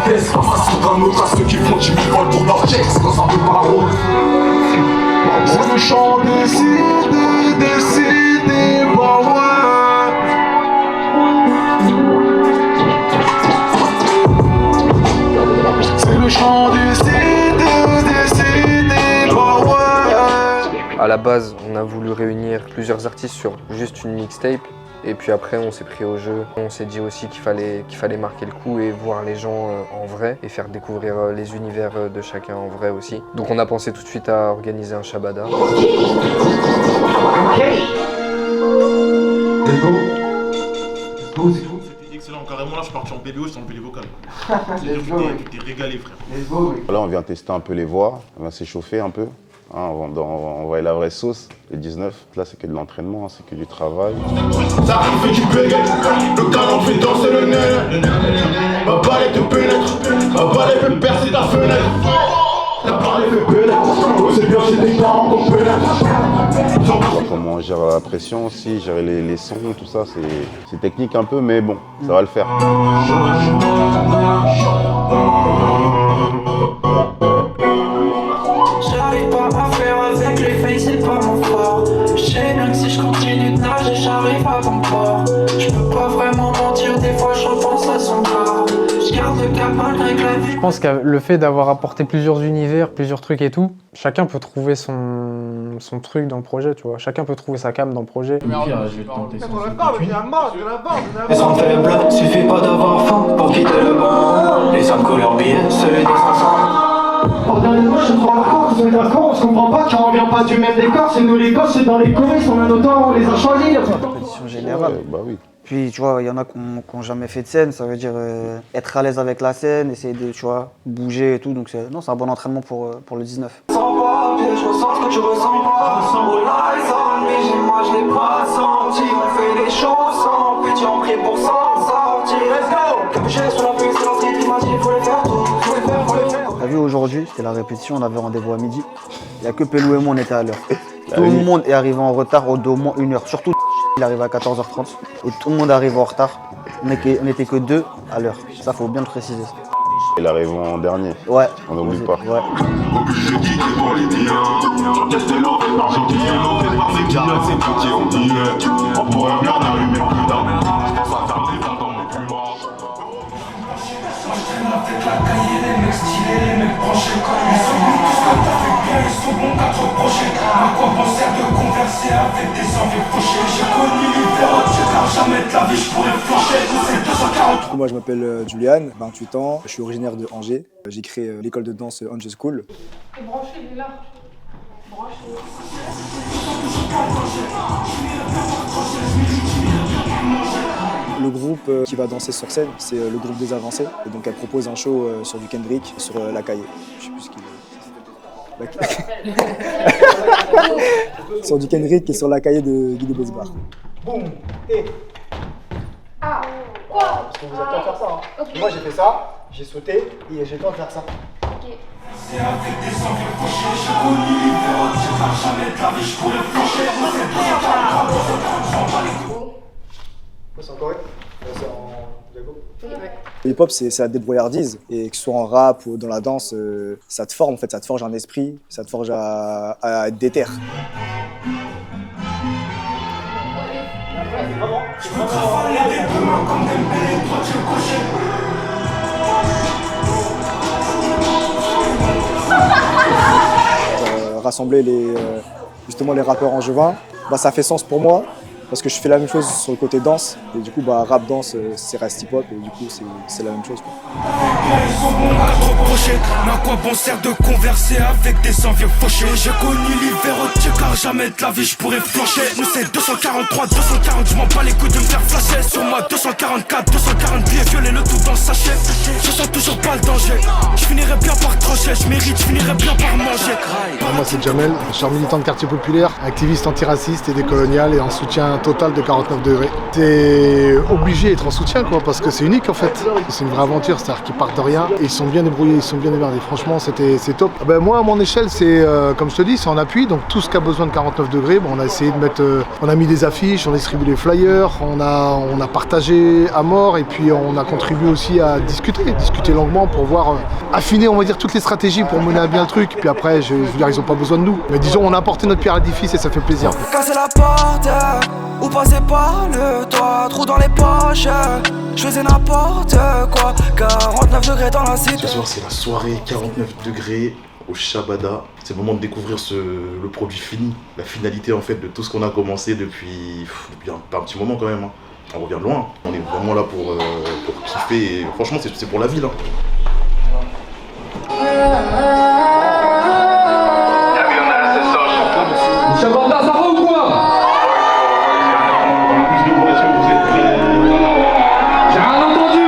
baisse, quand ça saute un autre à ceux qui font du vol pour leur checks, quand ça veut pas rôle. C'est le chant décidé, bah ouais. C'est le chant décidé, bah ouais. À la base, on a voulu réunir plusieurs artistes sur juste une mixtape. Et puis après, on s'est pris au jeu. On s'est dit aussi qu'il fallait marquer le coup et voir les gens en vrai et faire découvrir les univers de chacun en vrai aussi. Donc on a pensé tout de suite à organiser un Shabada. Let's go, c'est tout. C'était excellent, carrément là je suis parti en BBO, j'étais en BD vocal. Tu t'es régalé frère. Là on vient tester un peu les voix, on va s'échauffer un peu. Hein, on va envoyer la vraie sauce, le 19. Là, c'est que de l'entraînement, hein, c'est que du travail. Ça fait du béguet, le canon fait danser le nez. Ma balle te pénètre, ma balle fait percer ta fenêtre. La balle fait pénètre, c'est bien chez tes parents qu'on pénètre. Comment on gère la pression aussi, gérer les sons, tout ça, c'est technique un peu, mais bon, ça va le faire. J'arrive pas à faire avec les faits, c'est pas mon fort. J'sais bien que si je continue de nager, j'arrive à bon port. J'peux pas vraiment mentir, des fois je repense à son corps. J'garde le cap malgré que la vie. Je pense que le fait d'avoir apporté plusieurs univers, plusieurs trucs et tout, chacun peut trouver son truc dans le projet, tu vois. Chacun peut trouver sa cam dans le projet. Les sont faibles, suffit pas d'avoir faim pour quitter le banc. Les hommes couleur billet, celui des 500. Pardonnez-moi, je suis trop d'accord, vous êtes d'accord, on se comprend pas car on vient pas du même décor, c'est nous les gosses, c'est dans les choristes, on a nos temps, on les a choisis. Compétition générale. Bah oui. Puis tu vois, il y en a qui n'ont jamais fait de scène, ça veut dire être à l'aise avec la scène, essayer de tu vois, bouger et tout, donc c'est un bon entraînement pour le 19. Sans pas, je ressens ce que tu ressens pas. All eyes on me, moi je l'ai pas senti. On fait les choses sans petit, on prie pour s'en sortir. Let's go! Capuché sur la puissance, il m'a dit faut les faire tout, faut les faire, faut les faire. T'as vu aujourd'hui, c'était la répétition, on avait rendez-vous à midi. Il n'y a que Pelou et moi, on était à l'heure. Tout le monde est arrivé en retard d'au moins 1 heure, surtout il arrive à 14h30 et tout le monde arrive en retard. On n'était que 2 à l'heure, ça faut bien le préciser. Il arrive en dernier. Ouais. On n'oublie pas. Ouais. Obligé de quitter pour les tiens. Tester l'eau fait par gentil, l'eau fait par ses carrés, c'est petit, on dit. On pourrait bien allumer plus d'un. Je pense à faire des fins dans mes plus morts. Moi je traîne avec la cahier, les mecs stylés, les mecs branchés comme ils sont bons, tout ce que t'as fait bien, ils sont bons qu'à te reprocher. À quoi bon sert de converser avec des envies fauchées? J'ai connu l'hiver entier car jamais de la vie je pourrais flancher. C'est 240. Du coup, moi je m'appelle Julian, 28 ans, je suis originaire de Angers. J'ai créé l'école de danse Angers School. Branché, il est là. Branché. Le groupe qui va danser sur scène, c'est le groupe des Avancés. Et donc elle propose un show sur du Kendrick, sur la cahier. Je sais plus ce qu'il est. Sur du Kendrick et sur la cahier de Guy de Besbar. Boum, et... Ah, quoi? Parce que vous avez qu'à faire ça. Hein. Okay. Moi j'ai fait ça, j'ai sauté et j'ai qu'à faire ça. Ok. C'est avec des envies fauchées, j'ai connu l'hiver entier car jamais de la vie je pourrais flancher. C'est 240, je m'en bats les couilles. C'est en correct? C'est en diago? Le hip-hop, c'est la débrouillardise. Et que ce soit en rap ou dans la danse, ça te forme en fait, ça te forge un esprit, ça te forge à être déter. Je peux travailler des deux mains comme Dembélé, toi tu es coché. Rassembler justement les rappeurs angevins, ça fait sens pour moi. Parce que je fais la même chose sur le côté danse, et du coup rap danse c'est reste hip hop et du coup c'est la même chose quoi. Ils sont bons à te reprocher, mais à quoi bon sert de converser avec des envieux fauchés? J'ai connu l'hiver entier car jamais de la vie je pourrais flancher. Nous c'est 243, 240, je m'en bats les couilles de me faire flasher. Sur moi 244, 240 billets violés, le tout dans le sachet. Je sens toujours pas le danger, je finirai bien par trancher, je mérite, je finirai bien par manger. Moi c'est Jamel, je suis militant de quartier populaire, activiste antiraciste et décolonial et en soutien un total de 49 degrés. T'es obligé d'être en soutien quoi, parce que c'est unique en fait. C'est une vraie aventure, c'est-à-dire qu'ils partent de rien et ils sont bien débrouillés, ils sont bien démerdés. Franchement, c'est top. Ben, moi, à mon échelle, c'est comme je te dis, c'est en appui. Donc tout ce qui a besoin de 49 degrés, on a essayé de mettre, on a mis des affiches, on a distribué les flyers, on a partagé à mort et puis on a contribué aussi à discuter longuement pour voir affiner, on va dire, toutes les stratégies pour mener à bien le truc. Puis après, je veux dire, ils ont pas besoin de nous. Mais disons, on a apporté notre pierre à l'édifice et ça fait plaisir. Casser la porte, ou passer par le toit, trou dans les poches, je faisais n'importe quoi, 49 degrés dans la cité. Ce soir c'est la soirée 49 degrés au Shabada. C'est le moment de découvrir le produit fini, la finalité en fait de tout ce qu'on a commencé depuis un petit moment quand même. Hein. On revient de loin, on est vraiment là pour kiffer et franchement c'est pour la ville. Hein. Shabada, ça va ou quoi? J'ai rien entendu.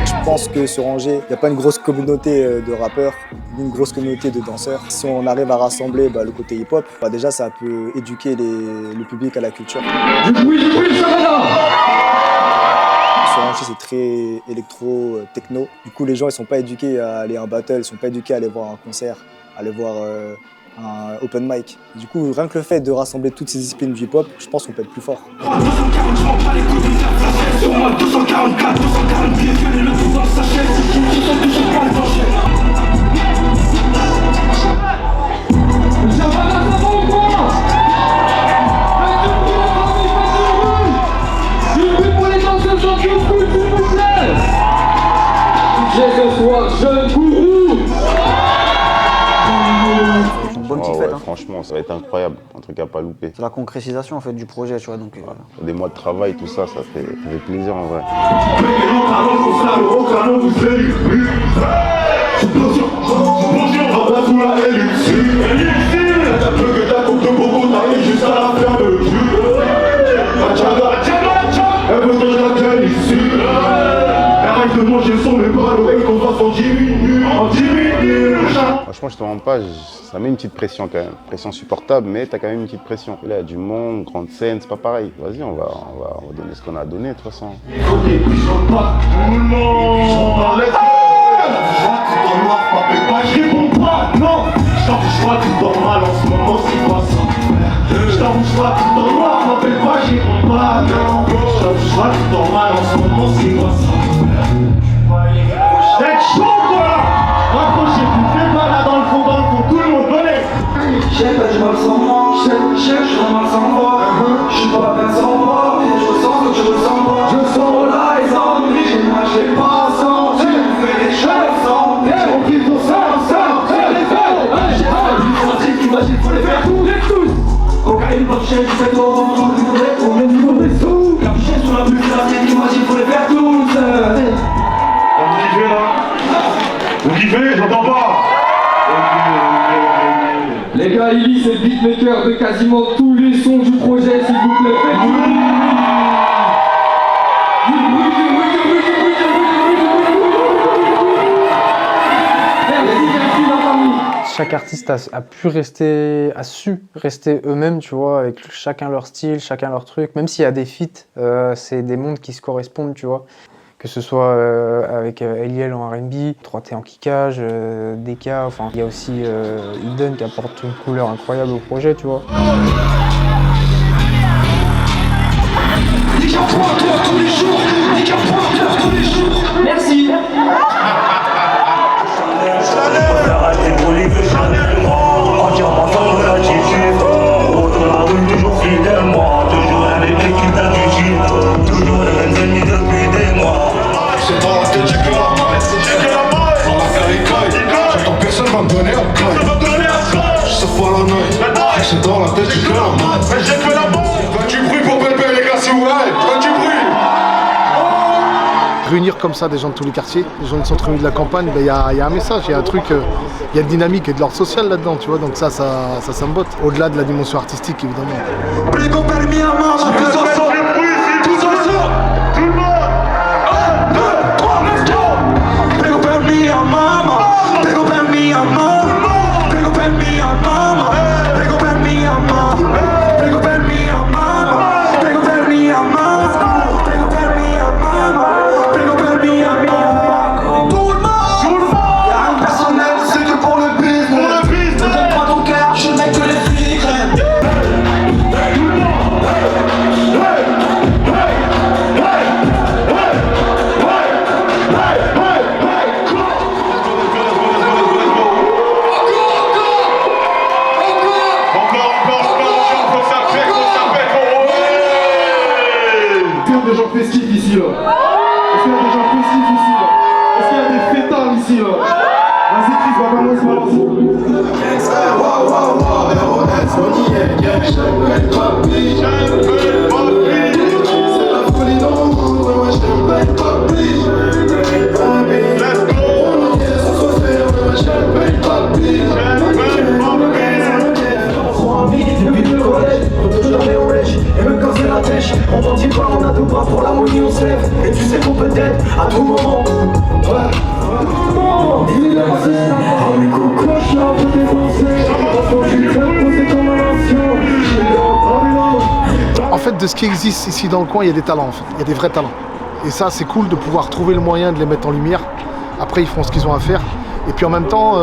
Je pense que sur Angers, il n'y a pas une grosse communauté de rappeurs, ni une grosse communauté de danseurs. Si on arrive à rassembler le côté hip-hop, déjà ça peut éduquer le public à la culture. Oui, Shabada. Sur Angers, c'est très électro, techno. Du coup, les gens ils sont pas éduqués à aller à un battle, ils sont pas éduqués à aller voir un concert, à aller voir un open mic. Du coup, rien que le fait de rassembler toutes ces disciplines du hip-hop, je pense qu'on peut être plus fort. Bonne petite fête. Hein. Franchement, ça va être incroyable, un truc à pas louper. C'est la concrétisation en fait du projet, tu vois. Donc, Des mois de travail, tout ça, ça fait plaisir en vrai. Franchement, je te mens pas, ça met une petite pression quand même. Pression supportable, mais t'as quand même une petite pression. Et là, il y a du monde, grande scène, c'est pas pareil. Vas-y, on va donner ce qu'on a donné de toute façon. J'ai pas du mal sans moi, j'ai mal sans moi. Je suis pas bête sans moi, mais je ressens ce que je ressens pas. Je sens là les ennuis, moi j'ai pas senti. On fait des choses sans on prie pour ça, j'ai pas vu sentir qu'imagine, faut les faire tous. Cocaïne, pas de chèque, je fais trop rendre, on est niveau des sous. Capuché sur la bulle, imagine, faut les faire tous. Vous kiffez là? Vous kiffez? J'entends pas. Les gars, Illy, c'est le beatmaker de quasiment tous les sons du projet, s'il vous plaît, faites du bruit. Merci la famille. Chaque artiste a su rester eux-mêmes, tu vois, avec chacun leur style, chacun leur truc. Même s'il y a des feats, c'est des mondes qui se correspondent, tu vois. Que ce soit avec Eliel en R&B, 3T en kickage, DK, enfin il y a aussi Eden qui apporte une couleur incroyable au projet, tu vois. Merci. C'est dans la tête du cœur. J'ai fait la bombe. Fais du bruit pour Bébé les gars, si vous voulez. Fais du bruit. Réunir comme ça des gens de tous les quartiers, des gens du centre-ville de la campagne, il y a un message, il y a un truc, il y a une dynamique et de l'ordre social là-dedans, tu vois, donc ça me botte. Au-delà de la dimension artistique, évidemment. Prego per mia mamma, qu'il y a des gens festifs ici là? Est-ce qu'il y a des fêtards ici là? Vas-y Chris, va commencer, balance. Et même quand c'est la tèche, on t'en dit pas, on a deux bras pour l'harmonie, on se lève. Et tu sais qu'on peut être à tout moment. Ouais. Il est raciste, oh mes coups cloches, là, on peut défoncer. Je suis très posé comme un ancien. Je suis là, En fait, de ce qui existe ici dans le coin, il y a des talents, en fait. Il y a des vrais talents. Et ça, c'est cool de pouvoir trouver le moyen de les mettre en lumière. Après, ils feront ce qu'ils ont à faire. Et puis en même temps,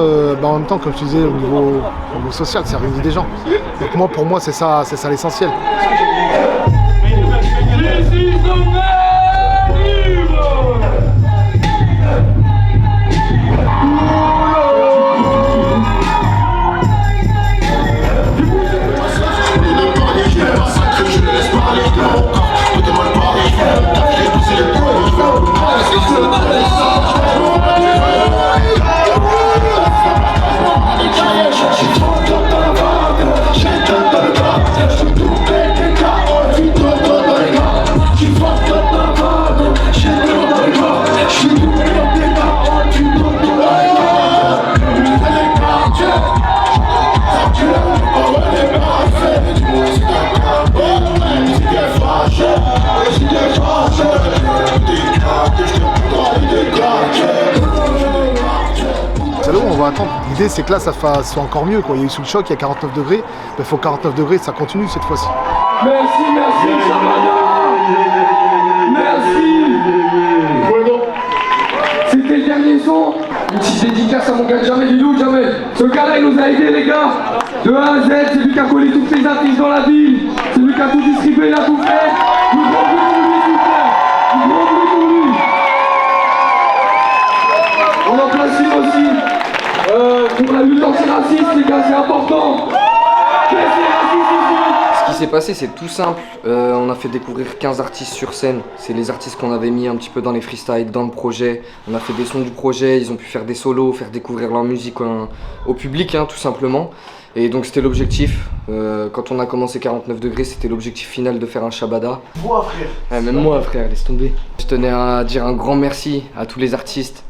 comme je disais, au niveau social, ça réunit des gens. Donc pour moi, c'est ça l'essentiel. C'est là où on va attendre. L'idée c'est que là ça soit encore mieux. Il y a eu sous le choc, il y a 49 degrés. Il faut 49 degrés, ça continue cette fois-ci. Merci, Shabada. Merci. C'était le dernier son. Une petite dédicace à mon gars Jamel, Lilou, Jamel. Ce gars-là, il nous a aidés, les gars. De A à Z, c'est lui qui a collé toutes les affiches dans la ville. C'est lui qui a tout distribué, il a tout fait. Nous grand bruit pour lui, s'il vous plaît. Nous grand bruit pour lui. On en place une aussi. Pour la lutte antiraciste, les gars, c'est important. Ce qui s'est passé, c'est tout simple. On a fait découvrir 15 artistes sur scène. C'est les artistes qu'on avait mis un petit peu dans les freestyles, dans le projet. On a fait des sons du projet, ils ont pu faire des solos, faire découvrir leur musique au public, tout simplement. Et donc c'était l'objectif. Quand on a commencé 49 degrés, c'était l'objectif final de faire un Shabada. Moi frère. Même moi frère, laisse tomber. Je tenais à dire un grand merci à tous les artistes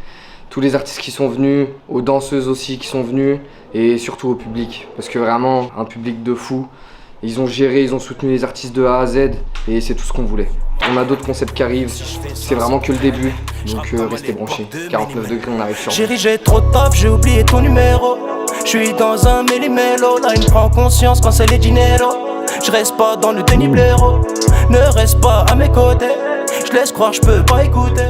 qui sont venus, aux danseuses aussi qui sont venues, et surtout au public. Parce que vraiment, un public de fou. Ils ont géré, ils ont soutenu les artistes de A à Z, et c'est tout ce qu'on voulait. On a d'autres concepts qui arrivent, c'est vraiment que le début, donc restez branchés. 49 degrés, on arrive sur vous. Chérie, j'ai trop de taf, j'ai oublié ton numéro. J'suis dans un méli-mélo, là il me prend conscience quand c'est les dinero. J'reste pas dans le déni blaireau, ne reste pas à mes côtés. J'laisse croire, j'peux pas écouter.